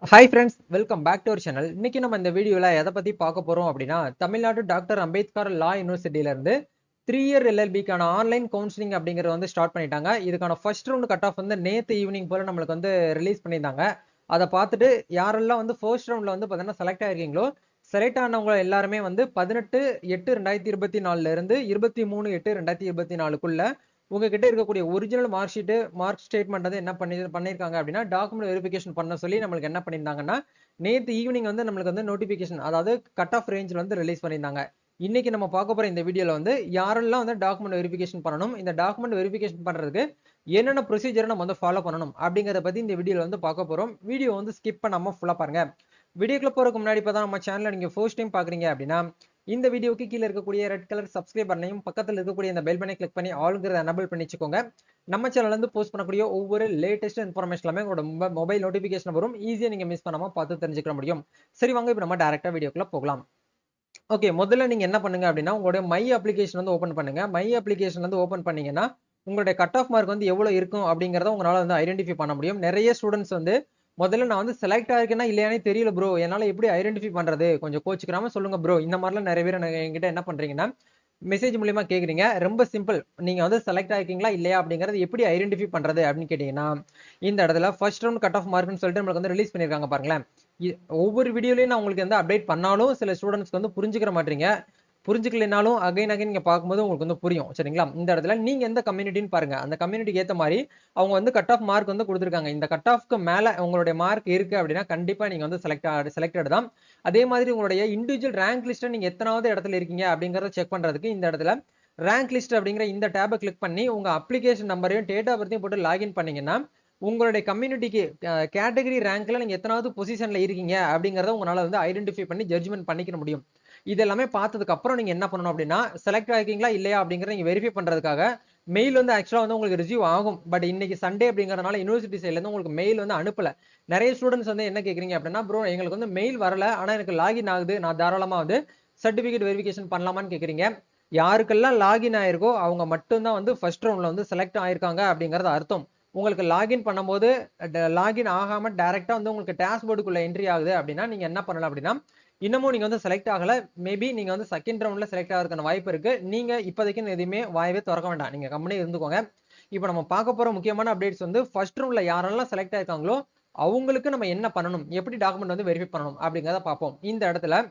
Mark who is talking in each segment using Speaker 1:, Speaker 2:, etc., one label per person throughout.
Speaker 1: Hi friends, welcome back to our channel. இன்னைக்கு நம்ம இந்த வீடியோல எதை பத்தி பார்க்க போறோம் அப்படின்னா, தமிழ்நாடு டாக்டர் அம்பேத்கர் லா யூனிவர்சிட்டியில இருந்து 3 இயர் எல்எல்பிக்கான ஆன்லைன் கவுன்சிலிங் அப்படிங்கறது வந்து ஸ்டார்ட் பண்ணிட்டாங்க. இதுக்கான ஃபர்ஸ்ட் ரவுண்ட் கட் ஆஃப் வந்து நேத்து ஈவினிங் போல நம்மளுக்கு வந்து ரிலீஸ் பண்ணியிருந்தாங்க. அதை பார்த்துட்டு யாரெல்லாம் வந்து ஃபர்ஸ்ட் ரவுண்ட்ல வந்து பார்த்தீங்கன்னா செலக்ட் ஆயிருக்கீங்களோ, செலக்ட் ஆனவங்க எல்லாருமே வந்து 18/8/2024 இருந்து 23/8/2024க்குள்ள உங்ககிட்ட இருக்கக்கூடிய original mark sheet, mark statement வந்து என்ன பண்ணியிருக்காங்க அப்படின்னா டாக்குமெண்ட் வெரிஃபிகேஷன் பண்ண சொல்லி நம்மளுக்கு என்ன பண்ணியிருந்தாங்கன்னா, நேத்து ஈவினிங் வந்து நம்மளுக்கு வந்து நோட்டிபிகேஷன், அதாவது கட் ஆஃப் ரேஞ்சில் வந்து ரிலீஸ் பண்ணியிருந்தாங்க. இன்னைக்கு நம்ம பார்க்க போற இந்த வீடியோல வந்து யாரெல்லாம் வந்து டாக்குமெண்ட் வெரிஃபிகேஷன் பண்ணணும், இந்த டாக்குமெண்ட் வெரிஃபிகேஷன் பண்றதுக்கு என்னென்ன ப்ரொசீஜர் நம்ம வந்து ஃபாலோ பண்ணணும் அப்படிங்கறத பத்தி இந்த வீடியோல வந்து பார்க்க போறோம். வீடியோ வந்து ஸ்கிப் பண்ணாம ஃபுல்லா பாருங்க. வீடியோக்குள்ள போறதுக்கு முன்னாடி இப்பதான் நம்ம சேனலை நீங்க ஃபர்ஸ்ட் டைம் பாக்குறீங்க அப்படின்னா, இந்த வீடியோக்கு கீழே இருக்கக்கூடிய ரெட் கலர் சப்ஸ்கிரைப் பட்டனையும் பக்கத்தில் இருக்கக்கூடிய இந்த பெல் பட்டனை கிளிக் பண்ணி ஆளுங்கிறத எனபிள் பண்ணி வச்சுக்கோங்க. நம்ம சேனல்ல இருந்து போஸ்ட் பண்ணக்கூடிய ஒவ்வொரு லேட்டஸ்ட் இன்ஃபர்மேஷன் எல்லாமே உங்களோட மொபைல் நோட்டிபிகேஷன் வரும். ஈஸியா நீங்க மிஸ் பண்ணாம பார்த்து தெரிஞ்சுக்க முடியும். சரி, வாங்க இப்போ நம்ம டைரக்டா வீடியோக்குள்ள போகலாம். ஓகே, முதல்ல நீங்க என்ன பண்ணுங்க அப்படின்னா, உங்களுடைய மை அப்ளிகேஷன் வந்து ஓபன் பண்ணுங்க. மை அப்ளிகேஷன் வந்து ஓபன் பண்ணீங்கன்னா, உங்களுடைய கட் ஆஃப் மார்க் வந்து எவ்வளவு இருக்கும் அப்படிங்கறத உங்களால வந்து ஐடென்டிஃபை பண்ண முடியும். நிறைய ஸ்டூடெண்ட்ஸ் வந்து முதல்ல நான் வந்து செலக்ட் ஆயிருக்கேன்னா இல்லையானே தெரியல ப்ரோ, என்னால எப்படி ஐடென்டிஃபை பண்றது, கொஞ்சம் கோச்சுக்கிறாம சொல்லுங்க ப்ரோ, இந்த மாதிரிலாம் நிறைய பேர் என்கிட்ட என்ன பண்றீங்கன்னா மெசேஜ் மூலியமா கேக்குறீங்க. ரொம்ப சிம்பிள். நீங்க வந்து செலக்ட் ஆயிருக்கீங்களா இல்லையா அப்படிங்கறது எப்படி ஐடென்டிஃபை பண்றது அப்படின்னு கேட்டீங்கன்னா, இந்த இடத்துல ஃபர்ஸ்ட் ரவுண்ட் கட் ஆஃப் மார்க்னு சொல்லிட்டு நம்மளுக்கு வந்து ரிலீஸ் பண்ணிருக்காங்க பாருங்களேன். ஒவ்வொரு வீடியோலயும் நான் உங்களுக்கு வந்து அப்டேட் பண்ணாலும் சில ஸ்டூடெண்ட்ஸ்க்கு வந்து புரிஞ்சுக்கிற மாட்டீங்க. புரிஞ்சுக்கலைனாலும் அகைன் நீங்க பார்க்கும்போது உங்களுக்கு வந்து புரியும். சரிங்களா? இந்த இடத்துல நீங்க எந்த கம்யூனிட்டின்னு பாருங்க. அந்த கம்யூனிட்டிக்கு ஏத்த மாதிரி அவங்க வந்து கட் ஆஃப் மார்க் வந்து கொடுத்துருக்காங்க. இந்த கட் ஆஃப்க்கு மேல உங்களுடைய மார்க் இருக்கு அப்படின்னா கண்டிப்பா நீங்க வந்து செலக்டட் தான். அதே மாதிரி உங்களுடைய இண்டிவிஜுவல் ரேங்க் லிஸ்ட்ல நீங்க எத்தனாவது இடத்துல இருக்கீங்க அப்படிங்கறத செக் பண்றதுக்கு இந்த இடத்துல ரேங்க் லிஸ்ட் அப்படிங்கிற இந்த டேபை கிளிக் பண்ணி உங்க அப்ளிகேஷன் நம்பரையும் டேட் ஆஃப் பர்த்தையும் போட்டு லாகின் பண்ணீங்கன்னா, உங்களுடைய கம்யூனிட்டிக்கு கேட்டகரி ரேங்க்ல நீங்க எத்தனாவது பொசிஷன்ல இருக்கீங்க அப்படிங்கறத உங்களால வந்து ஐடென்டிஃபை பண்ணி ஜட்ஜ்மெண்ட் பண்ணிக்க முடியும். இது எல்லாமே பார்த்ததுக்கு அப்புறம் நீங்க என்ன பண்ணணும் அப்படின்னா, செலக்ட் ஆகிருக்கீங்களா இல்லையா அப்படிங்கறத நீங்க வெரிஃபை பண்றதுக்காக மெயில் வந்து ஆக்சுவலா வந்து உங்களுக்கு ரிசீவ் ஆகும். பட் இன்னைக்கு சண்டே அப்படிங்கறதுனால யுனிவர்சிட்டி சைடுல இருந்து உங்களுக்கு மெயில் வந்து அனுப்பல. நிறைய ஸ்டூடெண்ட்ஸ் வந்து என்ன கேக்குறீங்க அப்படின்னா, ப்ரோ எங்களுக்கு வந்து மெயில் வரல, ஆனா எனக்கு லாகின் ஆகுது, நான் தாராளமா வந்து சர்டிபிகேட் வெரிஃபிகேஷன் பண்ணலாமான்னு கேக்குறீங்க. யாருக்கெல்லாம் லாகின் ஆயிருக்கோ அவங்க மட்டும் தான் வந்து ஃபர்ஸ்ட் ரவுண்ட்ல வந்து செலக்ட் ஆயிருக்காங்க அப்படிங்கறது அர்த்தம். உங்களுக்கு லாகின் பண்ணும்போது லாகின் ஆகாம டைரக்டா வந்து உங்களுக்கு டேஷ்போர்டுக்குள்ள என்ட்ரி ஆகுது அப்படின்னா நீங்க என்ன பண்ணலாம் அப்படின்னா, இன்னமும் நீங்க வந்து செலக்ட் ஆகல, மேபி நீங்க வந்து செகண்ட் ரவுண்ட்ல செலக்ட் ஆகிறதுக்கான வாய்ப்பு இருக்கு. நீங்க இப்போதைக்கு எதுவுமே வாயவே திறக்க வேண்டாம், நீங்க கம்பெனி இருந்துக்கோங்க. இப்போ நம்ம பார்க்க போற முக்கியமான அப்டேட்ஸ் வந்து ஃபர்ஸ்ட் ரவுண்ட்ல யாரெல்லாம் செலக்ட் ஆயிருக்காங்களோ அவங்களுக்கு நம்ம என்ன பண்ணணும், எப்படி டாக்குமெண்ட் வந்து வெரிஃபை பண்ணணும் அப்படிங்கறத பார்ப்போம். இந்த இடத்துல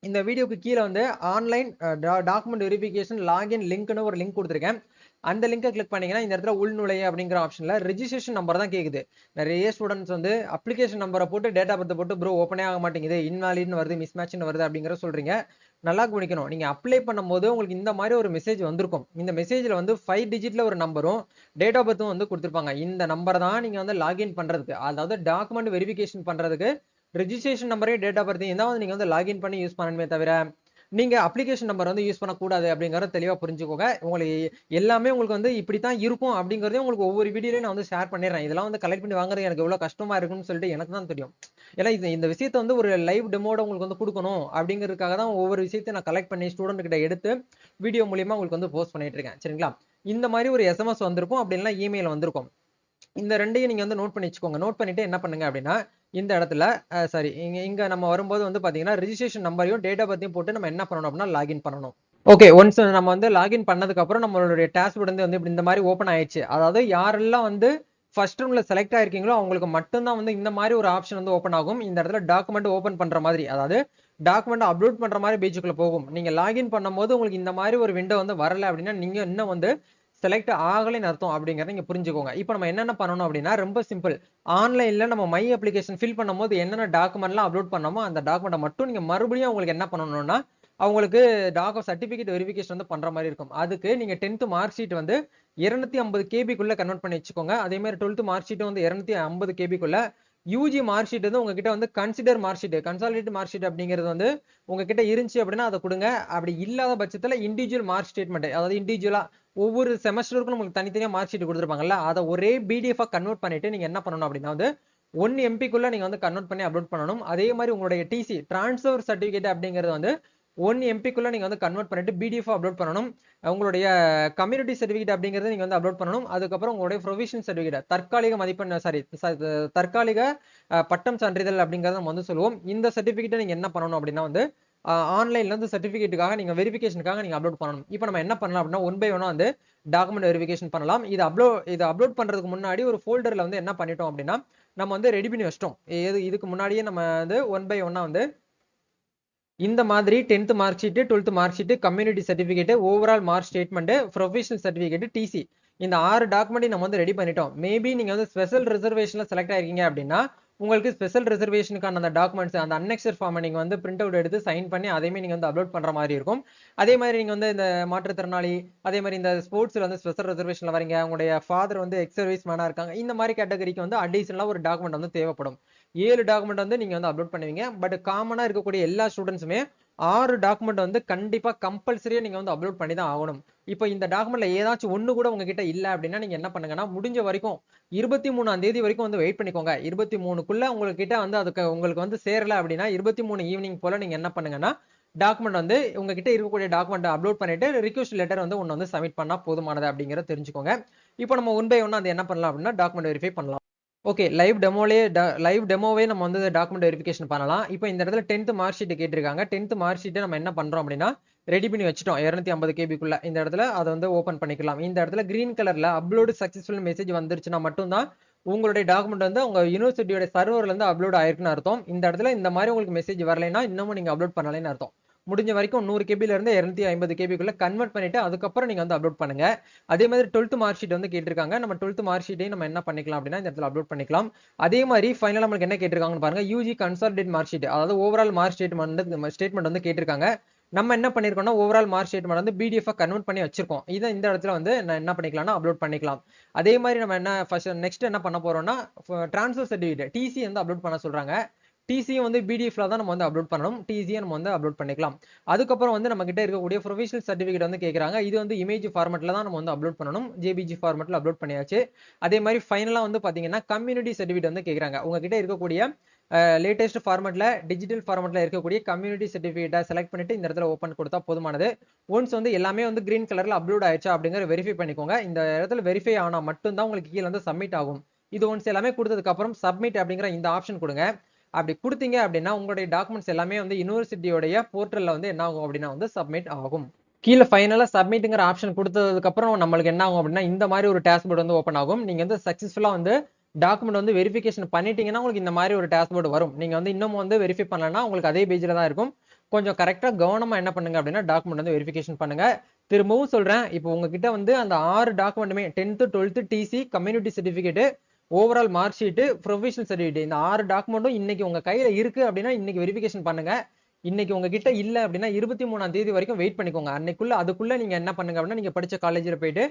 Speaker 1: இந்த வீடியோக்கு கீழே வந்து ஆன்லைன் டாக்குமெண்ட் வெரிஃபிகேஷன் லாகின் லிங்க்னு ஒரு லிங்க் கொடுத்துருக்கேன். அந்த லிங்கை கிளிக் பண்ணீங்கன்னா இந்த இடத்துல உள்நுழைய அப்படிங்கிற ஆப்ஷன்ல ரெஜிஸ்ட்ரேஷன் நம்பர் தான் கேக்குது. நிறைய ஸ்டூடெண்ட்ஸ் வந்து அப்ளிகேஷன் நம்பரை போட்டு டேட்டா பர்த் போட்டு ப்ரோ ஓப்பனே ஆக மாட்டேங்குது, இன்வாலிட்னு வருது, மிஸ் மேட்ச்னு வருது அப்படிங்கிற சொல்றீங்க. நல்லா கவனிக்கணும். நீங்க அப்ளை பண்ணும்போது உங்களுக்கு இந்த மாதிரி ஒரு மெசேஜ் வந்திருக்கும். இந்த மெசேஜ்ல வந்து 5 டிஜிட்ல ஒரு நம்பரும் டேட் ஆஃப் பர்த்தும் வந்து கொடுத்துருப்பாங்க. இந்த நம்பர் தான் நீங்க வந்து லாகின் பண்றதுக்கு, அதாவது டாக்குமெண்ட் வெரிஃபிகேஷன் பண்றதுக்கு ரெஜிஸ்ட்ரேஷன் நம்பரே டேட் ஆஃப் பர்த்தையும் தான் நீங்க வந்து லாகின் பண்ணி யூஸ் பண்ணணுமே தவிர நீங்க அப்ளிகேஷன் நம்பர் வந்து யூஸ் பண்ணக்கூடாது அப்படிங்கறத தெளிவா புரிஞ்சுக்கோங்க. உங்களுக்கு எல்லாமே உங்களுக்கு வந்து இப்படித்தான் இருக்கும் அப்படிங்கறதே உங்களுக்கு ஒவ்வொரு வீடியோலயும் நான் வந்து ஷேர் பண்ணிடுறேன். இதெல்லாம் வந்து கலெக்ட் பண்ணி வாங்குறது எனக்கு எவ்வளவு கஷ்டமா இருக்குன்னு சொல்லிட்டு எனக்கு தான் தெரியும். ஏன்னா இந்த விஷயத்தை வந்து ஒரு லைவ் டெமோட உங்களுக்கு வந்து கொடுக்கணும் அப்படிங்கிறதுக்காக தான் ஒவ்வொரு விஷயத்தையும் நான் கலெக்ட் பண்ணி ஸ்டூடெண்ட் கிட்ட எடுத்து வீடியோ மூலியமா உங்களுக்கு வந்து போஸ்ட் பண்ணிட்டு இருக்கேன். சரிங்களா? இந்த மாதிரி ஒரு எஸ்எம்எஸ் வந்திருக்கும், அப்படி இல்லைன்னா இமெயில் வந்திருக்கும். இந்த ரெண்டையும் நீங்க வந்து நோட் பண்ணி வச்சுக்கோங்க. நோட் பண்ணிட்டு என்ன பண்ணுங்க அப்படின்னா, இந்த இடத்துல சாரி, இங்க நம்ம வரும்போது வந்து பாத்தீங்கன்னா ரெஜிஸ்ட்ரேஷன் நம்பரையும் டேட் ஆஃப் பர்த்தையும் போட்டு நம்ம என்ன பண்ணணும் அப்படின்னா லாகின் பண்ணணும். ஓகே, ஒன்ஸ் நம்ம வந்து லாகின் பண்ணதுக்கு அப்புறம் நம்மளுடைய டேஷ்போர்ட் வந்து இப்படி இந்த மாதிரி ஓப்பன் ஆயிடுச்சு. அதாவது யாரெல்லாம் வந்து ஃபர்ஸ்ட் ரவுண்ட்ல செலக்ட் ஆயிருக்கீங்களோ அவங்களுக்கு மட்டும்தான் வந்து இந்த மாதிரி ஒரு ஆப்ஷன் வந்து ஓப்பன் ஆகும். இந்த இடத்துல டாக்குமெண்ட் ஓப்பன் பண்ற மாதிரி, அதாவது டாக்குமெண்ட் அப்லோட் பண்ற மாதிரி பேஜுக்குள்ள போகும். நீங்க லாகின் பண்ணும்போது உங்களுக்கு இந்த மாதிரி ஒரு விண்டோ வந்து வரல அப்படின்னா நீங்க இன்னும் வந்து செலக்ட் ஆகலைன்னு அர்த்தம் அப்படிங்கறத நீங்க புரிஞ்சுக்கோங்க. இப்போ நம்ம என்னென்ன பண்ணணும் அப்படின்னா ரொம்ப சிம்பிள். ஆன்லைன்ல நம்ம மை அப்ளிகேஷன் ஃபில் பண்ணும்போது என்னென்ன டாக்குமெண்ட்லாம் அப்லோட் பண்ணோமோ அந்த டாக்குமெண்ட்டை மட்டும் நீங்க மறுபடியும் உங்களுக்கு என்ன பண்ணணும்னா அவங்களுக்கு சர்டிபிகேட் வெரிஃபிகேஷன் வந்து பண்ற மாதிரி இருக்கும். அதுக்கு நீங்க 10th மார்க் ஷீட் வந்து 250 கேபிக்குள்ள கன்வெர்ட் பண்ணி வச்சுக்கோங்க. அதே மாதிரி 12th மார்க் ஷீட் வந்து 250 கேபிக்குள்ள. யூஜி மார்க் ஷீட் வந்து உங்ககிட்ட வந்து consider mark sheet, consolidate mark sheet அப்படிங்கிறது வந்து உங்ககிட்ட இருந்துச்சு அப்படின்னா அதை கொடுங்க. அப்படி இல்லாத பட்சத்துல இண்டிவிஜுவல் மார்க் ஸ்டேட்மெண்ட், அதாவது இண்டிவிஜுவலா ஒவ்வொரு செமஸ்டருக்கும் உங்களுக்கு தனித்தனியா மார்க் ஷீட் கொடுத்துருப்பாங்கல்ல, அதை ஒரே பிடிஎஃப் கன்வெர்ட் பண்ணிட்டு நீங்க என்ன பண்ணணும் அப்படின்னா வந்து 1 எம்பிக்குள்ள நீங்க வந்து கன்வெர்ட் பண்ணி அப்லோட் பண்ணணும். அதே மாதிரி உங்களுடைய டிசி டிரான்ஸ்ஃபர் சர்டிபிகேட் அப்படிங்கிறது வந்து 1 MPக்குள்ள நீங்க வந்து கன்வெர்ட் பண்ணிட்டு பிடிஎஃப் அப்லோட் பண்ணணும். உங்களுடைய கம்யூனிட்டி சர்டிஃபிகேட் அப்படிங்கறத நீங்க வந்து அப்லோட் பண்ணணும். அதுக்கப்புறம் உங்களுடைய ப்ரொவிஷனல் சர்டிஃபிகேட் தற்காலிக மதிப்பெண் தற்காலிக பட்டம் சான்றிதழ் அப்படிங்கறத நம்ம வந்து சொல்லுவோம். இந்த சர்டிஃபிகேட்டை நீங்க என்ன பண்ணணும் அப்படின்னா வந்து ஆன்லைன்ல வந்து சர்டிஃபிகேட்டுக்காக நீங்க வெரிஃபிகேஷனுக்காக நீங்க அப்லோட் பண்ணணும். இப்போ நம்ம என்ன பண்ணலாம் அப்படின்னா ஒன் பை ஒன்னா வந்து டாக்குமெண்ட் வெரிஃபிகேஷன் பண்ணலாம். இது அப்லோட் பண்றதுக்கு முன்னாடி ஒரு ஃபோல்டர்ல வந்து என்ன பண்ணிட்டோம் அப்படின்னா நம்ம வந்து ரெடி பண்ணி வச்சிட்டோம். இதுக்கு முன்னாடியே நம்ம வந்து ஒன் பை ஒன்னா வந்து இந்த மாதிரி 10th mark sheet 12th mark sheet community certificate overall mark statement professional certificate DC இந்த 6 டாக்குமெண்ட் நம்ம வந்து ரெடி பண்ணிட்டோம். மேபி நீங்க வந்து ஸ்பெஷல் ரிசர்வேஷன்ல செலக்ட் ஆயிருக்கீங்க அப்படின்னா உங்களுக்கு ஸ்பெஷல் ரிசர்வேஷனுக்கான அந்த டாக்குமெண்ட்ஸ் அந்த அன்னெக்சர் ஃபார்மை நீங்க வந்து பிரிண்ட் அவுட் எடுத்து சைன் பண்ணி அதையுமே நீங்க வந்து அப்லோட் பண்ற மாதிரி இருக்கும். அதே மாதிரி நீங்க வந்து இந்த மாற்றுத்திறனாளி அதே மாதிரி இந்த ஸ்போர்ட்ஸ்ல வந்து ஸ்பெஷல் ரிசர்வேஷன்ல வரீங்க, உங்களுடைய ஃபாதர் வந்து எக்ஸ் சர்வீஸ் மேனா இருக்காங்க, இந்த மாதிரி கேட்டகரிக்கு வந்து அடிஷனலா ஒரு டாக்குமெண்ட் வந்து தேவைப்படும். 7 டாக்குமெண்ட் வந்து நீங்க வந்து அப்லோட் பண்ணுவீங்க. பட் காமனா இருக்கக்கூடிய எல்லா ஸ்டூடெண்ட்ஸுமே 6 டாக்குமெண்ட் வந்து கண்டிப்பா கம்பல்சரியா நீங்க வந்து அப்லோட் பண்ணி தான் ஆகணும். இப்போ இந்த டாக்குமெண்ட்ல ஏதாச்சும் ஒண்ணு கூட உங்ககிட்ட இல்ல அப்படின்னா நீங்க என்ன பண்ணுங்கன்னா முடிஞ்ச வரைக்கும் 23ஆம் தேதி வரைக்கும் வந்து வெயிட் பண்ணிக்கோங்க. 23க்குள்ள உங்ககிட்ட வந்து அதுக்கு உங்களுக்கு வந்து சேரல அப்படின்னா 23 ஈவினிங் போல நீங்க என்ன பண்ணுங்கன்னா டாக்குமெண்ட் வந்து உங்ககிட்ட இருக்கக்கூடிய டாக்குமெண்ட் அப்லோட் பண்ணிட்டு ரிக்வெஸ்ட் லெட்டர் வந்து ஒன்னு வந்து சப்மிட் பண்ணா போதுமானது அப்படிங்கறத தெரிஞ்சுக்கோங்க. இப்போ நம்ம ஒன் பை ஒன் அது என்ன பண்ணலாம் அப்படின்னா டாக்குமெண்ட் வெரிஃபை பண்ணலாம். ஓகே, லைவ் டெமோவே நம்ம வந்து டாக்குமெண்ட் வெரிஃபிகேஷன் பண்ணலாம். இப்போ இந்த இடத்துல 10th மார்க் ஷீட் கேட்டிருக்காங்க. 10th மார்க் ஷீட்டை நம்ம என்ன பண்றோம் அப்படின்னா ரெடி பண்ணி வச்சிட்டோம் 250 கேபிக்குள்ள. இந்த இடத்துல அதை வந்து ஓபன் பண்ணிக்கலாம். இந்த இடத்துல கிரீன் கலர்ல அப்லோடு சக்சஸ்ஃபுல் மெசேஜ் வந்துருச்சுன்னா மட்டும்தான் உங்களுடைய டாக்குமெண்ட் வந்து உங்க யூனிவர்சிட்டியோட சர்வர்ல இருந்து அப்லோட் ஆயிருக்குன்னு அர்த்தம். இந்த இடத்துல இந்த மாதிரி உங்களுக்கு மெசேஜ் வரலைன்னா இன்னமும் நீங்க அப்லோட் பண்ணலைன்னு அர்த்தம். முடிஞ்ச வரைக்கும் 100 கேபில இருந்து 250 கேபிக்குள்ள கன்வெர்ட் பண்ணிட்டு அதுக்கப்புறம் நீங்க வந்து அப்லோட் பண்ணுங்க. அதே மாதிரி 12th மார்க் ஷீட் வந்து கேட்டிருக்காங்க. நம்ம 12th மார்க் ஷீட்டையும் நம்ம என்ன பண்ணிக்கலாம் அப்படின்னா இந்த இடத்துல அப்லோட் பண்ணிக்கலாம். அதே மாதிரி ஃபைனலா நமக்கு என்ன கேட்டிருக்காங்கன்னு பாருங்க, யூஜி கன்சாலிடேட் மார்க் ஷீட், அதாவது ஓவரால் மார்க் ஸ்டேட்மெண்ட் வந்து கேட்டிருக்காங்க. நம்ம என்ன பண்ணிருக்கோம்னா ஓவரால் மார்க் ஸ்டேட்மெண்ட் வந்து பிடிஎஃப் கன்வெர்ட் பண்ணி வச்சிருக்கோம். இதை இந்த இடத்துல வந்து நான் என்ன பண்ணிக்கலாம்னா அப்லோட் பண்ணிக்கலாம். அதே மாதிரி நம்ம என்ன நெக்ஸ்ட் என்ன பண்ண போறோம்னா டிரான்ஸ்ஃபர் சர்டிஃபிகேட் டிசி வந்து அப்லோட் பண்ண சொல்றாங்க. டிசியும் வந்து பிடிஎஃப்ல தான் நம்ம வந்து அப்லோட் பண்ணணும். டிசியை நம்ம வந்து அப்லோட் பண்ணிக்கலாம். அதுக்கப்புறம் வந்து நம்ம கிட்ட இருக்கக்கூடிய ப்ரொஃபஷனல் சர்டிஃபிகேட் வந்து கேட்கறாங்க. இது வந்து இமேஜ் ஃபார்மேட்ல தான் நம்ம வந்து அப்லோட் பண்ணணும். ஜேபிஜி ஃபார்மேட்ல அப்லோட் பண்ணியாச்சு. அதே மாதிரி ஃபைனலா வந்து பாத்தீங்கன்னா கம்யூனிட்டி சர்டிஃபிகேட் வந்து கேட்கறாங்க. உங்ககிட்ட இருக்கக்கூடிய லேட்டஸ்ட் ஃபார்மேட்ல டிஜிட்டல் ஃபார்மேட்ல இருக்கக்கூடிய கம்யூனிட்டி சர்டிஃபிகேட்டை செலக்ட் பண்ணிட்டு இந்த இடத்துல ஓப்பன் கொடுத்தா போதுமானது. ஒன்ஸ் வந்து எல்லாமே வந்து கிரீன் கலர்ல அப்லோட் ஆயிடுச்சா அப்படிங்கிற வெரிஃபை பண்ணிக்கோங்க. இந்த இடத்துல வெரிஃபை ஆனா மட்டும்தான் உங்களுக்கு கீழே வந்து சப்மிட் ஆகும். இது ஒன்ஸ் எல்லாமே கொடுத்ததுக்கு அப்புறம் சப்மிட் அப்படிங்கிற இந்த ஆப்ஷன் கொடுங்க. அப்படி கொடுத்தீங்க அப்படின்னா உங்களுடைய டாக்குமெண்ட்ஸ் எல்லாமே வந்து யூனிவர்சிட்டியோடைய போர்ட்டல்ல வந்து என்ன ஆகும் அப்படின்னா வந்து சப்மிட் ஆகும். கீழே ஃபைனலா சப்மிட்ங்கிற ஆப்ஷன் கொடுத்ததுக்கு அப்புறம் நம்மளுக்கு என்ன ஆகும் அப்படின்னா இந்த மாதிரி ஒரு டேஷ்போர்டு வந்து ஓப்பன் ஆகும். நீங்க வந்து சக்சஸ்ஃபுல்லா வந்து டாக்குமெண்ட் வந்து வெரிஃபிகேஷன் பண்ணிட்டீங்கன்னா உங்களுக்கு இந்த மாதிரி ஒரு டேஷ்போர்டு வரும். நீங்க வந்து இன்னும் வந்து வெரிஃபை பண்ணலன்னா உங்களுக்கு அதே பேஜ்ல தான் இருக்கும். கொஞ்சம் கரெக்டா கவனமா என்ன பண்ணுங்க அப்படின்னா டாக்குமெண்ட் வந்து வெரிஃபிகேஷன் பண்ணுங்க. திரும்பவும் சொல்றேன், இப்போ உங்ககிட்ட வந்து அந்த 6 டாக்குமெண்ட்டுமே 10th 12th DC community certificate overall mark sheet professional certificate இந்த 6 டாக்குமெண்ட்டும் இன்னைக்கு உங்க கையில இருக்கு அப்படின்னா இன்னைக்கு வெரிஃபிகேஷன் பண்ணுங்க. இன்னைக்கு உங்ககிட்ட இல்ல அப்படின்னா 23ஆம் தேதி வரைக்கும் வெயிட் பண்ணிக்கோங்க. அதுக்குள்ள நீங்க என்ன பண்ணுங்க அப்படின்னா நீங்க படிச்ச காலேஜ்ல போயிட்டு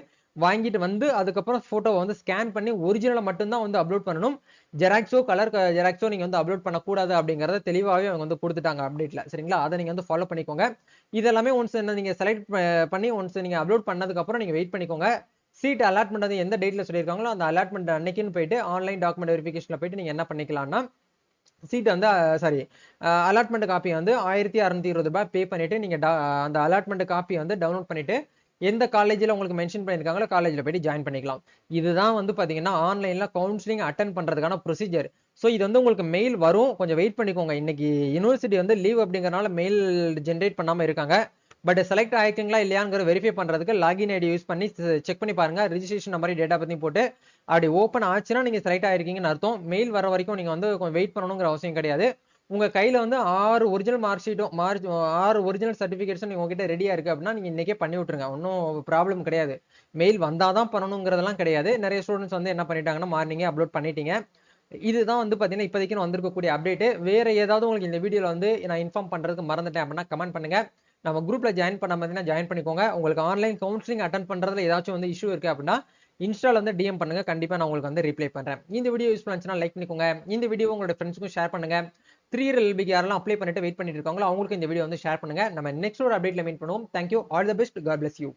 Speaker 1: வாங்கிட்டு வந்து அதுக்கப்புறம் போட்டோவை வந்து ஸ்கேன் பண்ணி ஒரிஜினலை மட்டும்தான் வந்து அப்லோட் பண்ணணும். ஜெராக்ஸோ கலர் ஜெராக்ஸோ நீங்க வந்து அப்லோட் பண்ணக்கூடாது அப்படிங்கறத தெளிவாகவே அவங்க வந்து கொடுத்துட்டாங்க அப்டேட்ல. சரிங்களா, அதை நீங்க வந்து ஃபாலோ பண்ணிக்கோங்க. இதெல்லாமே ஒன்ஸ் நீங்க செலக்ட் பண்ணி ஒன்ஸ் நீங்க அப்லோட் பண்ணதுக்கு அப்புறம் நீங்க வெயிட் பண்ணிக்கோங்க. சீட் அலாட்மெண்ட் வந்து எந்த டேட்ல சொல்லியிருக்காங்களோ அந்த அலாட்மெண்ட் அன்னைக்குன்னு போயிட்டு ஆன்லைன் டாக்குமெண்ட் வெரிஃபிகேஷன்ல போயிட்டு நீங்க என்ன பண்ணிக்கலாம்னா சீட் வந்து அலாட்மெண்ட் காப்பி வந்து 1620 ரூபாய் பே பண்ணிட்டு நீங்க அந்த அலாட்மெண்ட் காப்பி வந்து டவுன்லோட் பண்ணிட்டு எந்த காலேஜ்ல உங்களுக்கு மென்ஷன் பண்ணிருக்காங்களோ காலேஜ்ல போயிட்டு ஜாயின் பண்ணிக்கலாம். இதுதான் வந்து பாத்தீங்கன்னா ஆன்லைன்ல கவுன்சிலிங் அட்டன் பண்றதுக்கான ப்ரொசீஜர். ஸோ இது வந்து உங்களுக்கு மெயில் வரும், கொஞ்சம் வெயிட் பண்ணிக்கோங்க. இன்னைக்கு யூனிவர்சிட்டி வந்து லீவ் அப்படிங்கறனால மெயில் ஜென்ரேட் பண்ணாம இருக்காங்க. பட் செலக்ட் ஆயிருக்கீங்களா இல்லையாங்கிற வெரிஃபை பண்றதுக்கு லாகின் ஐடி யூஸ் பண்ணி செக் பண்ணி பாருங்க. ரிஜிஸ்ட்ரேஷன் நம்பர் டேட்டா பத்தி போட்டு அப்படி ஓப்பன் ஆச்சுன்னா நீங்க செலக்ட் ஆயிருக்கீங்கன்னு அர்த்தம். மெயில் வர வரைக்கும் நீங்க வந்து கொஞ்சம் வெயிட் பண்ணணுங்கிற அவசியம் கிடையாது. உங்க கையில வந்து 6 ஒரிஜினல் மார்க் ஷீட்டும் 6 ஒரிஜினல் சர்டிபிகேட்ஸும் நீங்க உங்ககிட்ட ரெடியா இருக்கு அப்படின்னா நீங்க இன்னைக்கே பண்ணி விட்டுருங்க. ஒன்றும் ப்ராப்ளம் கிடையாது. மெயில் வந்தாதான் பண்ணணுங்கிறதெல்லாம் கிடையாது. நிறைய ஸ்டூடெண்ட்ஸ் வந்து என்ன பண்ணிட்டாங்கன்னா மார்னிங்கே அப்லோட் பண்ணிட்டீங்க. இதுதான் வந்து பாத்தீங்கன்னா இப்போதைக்கு வந்திருக்கக்கூடிய அப்டேட். வேற ஏதாவது உங்களுக்கு இந்த வீடியோல வந்து நான் இன்ஃபார்ம் பண்றதுக்கு மறந்துட்டேன் அப்படின்னா கமெண்ட் பண்ணுங்க. நம்ம குரூப்ல ஜாயின் பண்ண மாதிரினா ஜாயின் பண்ணிக்கோங்க. உங்களுக்கு ஆன்லைன் கவுன்சிலிங் அட்டன் பண்றதுல ஏதாச்சும் வந்து இஷ்யூ இருக்கு அப்படின்னா இன்ஸ்டால வந்து டிஎம் பண்ணுங்க. கண்டிப்பா நான் உங்களுக்கு வந்து ரிப்ளை பண்றேன். இந்த வீடியோ யூஸ் பண்ணுச்சுன்னா லைக் பண்ணிக்கோங்க. இந்த வீடியோ உங்களோட ஃப்ரெண்ட்ஸ்க்கும் ஷேர் பண்ணுங்க. 3 LLBக்கு யாரெல்லாம் அப்ளை பண்ணிட்டு வெயிட் பண்ணிட்டு இருக்காங்களோ அவங்களுக்கு இந்த வீடியோ வந்து ஷேர் பண்ணுங்க. நம்ம நெக்ஸ்ட் ஒரு அப்டேட்ல மீட் பண்ணுவோம். Thank you, all the best, God bless you.